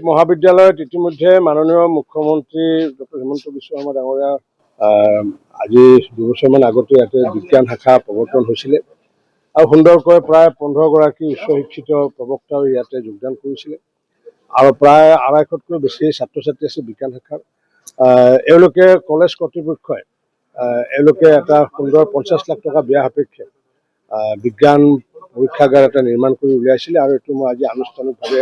মহাবিদ্যালয়ত ইতিমধ্যে মাননীয় মুখ্যমন্ত্ৰী ডক্টৰ হিমন্ত বিশ্ব শৰ্মা ডাঙৰীয়া আজি 2 বছৰমান আগতে ইয়াতে বিজ্ঞান শাখা প্ৰৱৰ্তন হৈছিলে আৰু সুন্দৰকৈ প্ৰায় 15 গৰাকী উচ্চ শিক্ষিত প্ৰবক্তাও ইয়াতে যোগদান কৰিছিলে আৰু প্ৰায় 250তকৈ বেছি ছাত্ৰ ছাত্ৰী আছে বিজ্ঞান শাখাৰ এওঁলোকে কলেজ কৰ্তৃপক্ষই এওঁলোকে এটা সুন্দৰ 50 লাখ টকা ব্যয় সাপেক্ষে বিজ্ঞান পৰীক্ষাগাৰ এটা নিৰ্মাণ কৰি উলিয়াইছিলে আৰু এইটো মই আজি আনুষ্ঠানিকভাৱে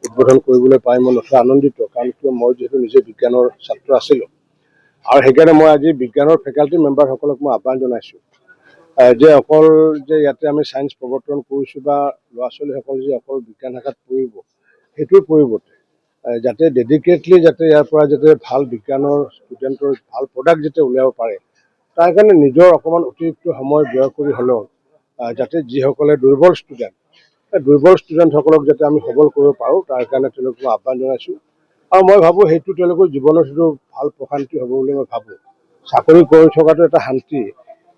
উদ্বোধন কৰিবলৈ পাই মই নথৈ আনন্দিত কাৰণ কিয় মই যেহেতু নিজে বিজ্ঞানৰ ছাত্ৰ আছিলোঁ আৰু সেইকাৰণে মই আজি বিজ্ঞানৰ ফেকাল্টি মেম্বাৰসকলক মই আহ্বান জনাইছোঁ যে অকল যে ইয়াতে আমি ছায়েন্স প্ৰৱৰ্তন কৰিছোঁ বা ল'ৰা ছোৱালীসকল যে অকল বিজ্ঞান শাখাত পঢ়িব সেইটোৰ পৰিৱৰ্তে যাতে ডেডিকেটলি যাতে ইয়াৰ পৰা যাতে ভাল বিজ্ঞানৰ ষ্টুডেণ্টৰ ভাল প্ৰডাক্ট যাতে উলিয়াব পাৰে তাৰ কাৰণে নিজৰ অকণমান অতিৰিক্ত সময় ব্যয় কৰি হ'লেও যাতে যিসকলে দুৰ্বল ষ্টুডেণ্টসকলক যাতে আমি সবল কৰিব পাৰোঁ তাৰ কাৰণে তেওঁলোকক মই আহ্বান জনাইছোঁ আৰু মই ভাবোঁ সেইটো তেওঁলোকৰ জীৱনৰ সেইটো ভাল প্ৰশান্তি হ'ব বুলি মই ভাবোঁ চাকৰি কৰি থকাটো এটা শান্তি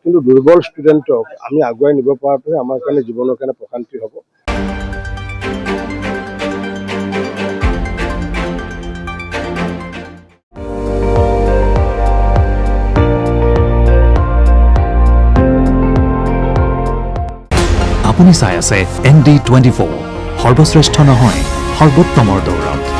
কিন্তু দুৰ্বল ষ্টুডেণ্টক আমি আগুৱাই নিব পৰাটোহে আমাৰ কাৰণে জীৱনৰ কাৰণে প্ৰশান্তি হ'ব। আপুনি চাই আছে ND24 সৰ্বশ্ৰেষ্ঠ নহয় সৰ্বোত্তমৰ দৌৰত।